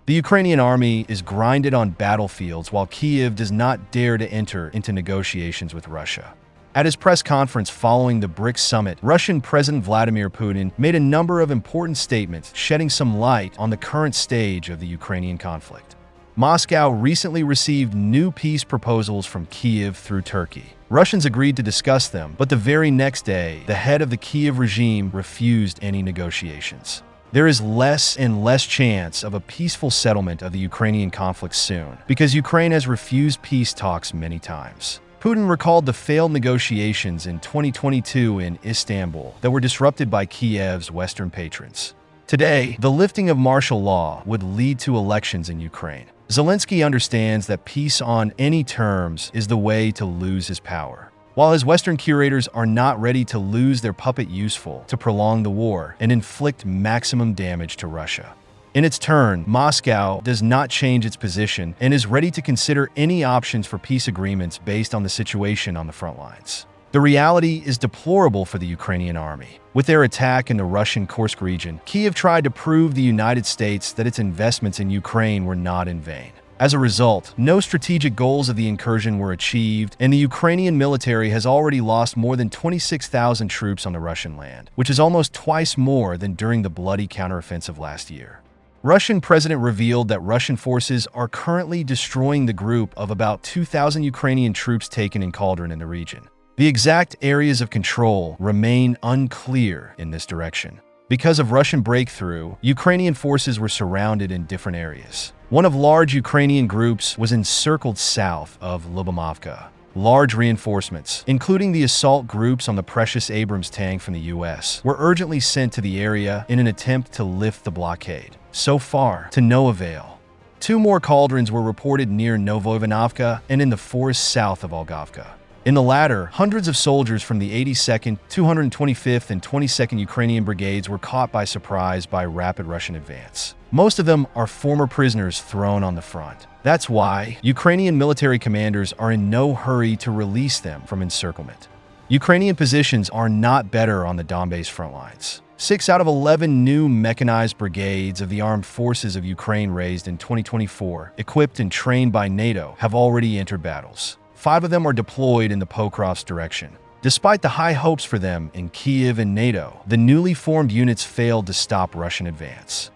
The Ukrainian army is grinded on battlefields while Kyiv does not dare to enter into negotiations with Russia. At his press conference following the BRICS summit, Russian President Vladimir Putin made a number of important statements shedding some light on the current stage of the Ukrainian conflict. Moscow recently received new peace proposals from Kyiv through Turkey. Russians agreed to discuss them, but the very next day, the head of the Kyiv regime refused any negotiations. There is less and less chance of a peaceful settlement of the Ukrainian conflict soon, because Ukraine has refused peace talks many times. Putin recalled the failed negotiations in 2022 in Istanbul that were disrupted by Kyiv's Western patrons. Today, the lifting of martial law would lead to elections in Ukraine. Zelensky understands that peace on any terms is the way to lose his power. While his Western curators are not ready to lose their puppet useful to prolong the war and inflict maximum damage to Russia. In its turn, Moscow does not change its position and is ready to consider any options for peace agreements based on the situation on the front lines. The reality is deplorable for the Ukrainian army. With their attack in the Russian Kursk region, Kyiv tried to prove the United States that its investments in Ukraine were not in vain. As a result, no strategic goals of the incursion were achieved, and the Ukrainian military has already lost more than 26,000 troops on the Russian land, which is almost twice more than during the bloody counteroffensive last year. Russian president revealed that Russian forces are currently destroying the group of about 2,000 Ukrainian troops taken in Cauldron in the region. The exact areas of control remain unclear in this direction. Because of Russian breakthrough, Ukrainian forces were surrounded in different areas. One of large Ukrainian groups was encircled south of Lyubomovka. Large reinforcements, including the assault groups on the Precious Abrams tank from the US, were urgently sent to the area in an attempt to lift the blockade. So far, to no avail. 2 more cauldrons were reported near Novoivanovka and in the forest south of Olgovka. In the latter, hundreds of soldiers from the 82nd, 225th, and 22nd Ukrainian brigades were caught by surprise by rapid Russian advance. Most of them are former prisoners thrown on the front. That's why Ukrainian military commanders are in no hurry to release them from encirclement. Ukrainian positions are not better on the Donbass front lines. 6 out of 11 new mechanized brigades of the armed forces of Ukraine raised in 2024, equipped and trained by NATO, have already entered battles. 5 of them are deployed in the Pokrovsk direction. Despite the high hopes for them in Kyiv and NATO, the newly formed units failed to stop Russian advance.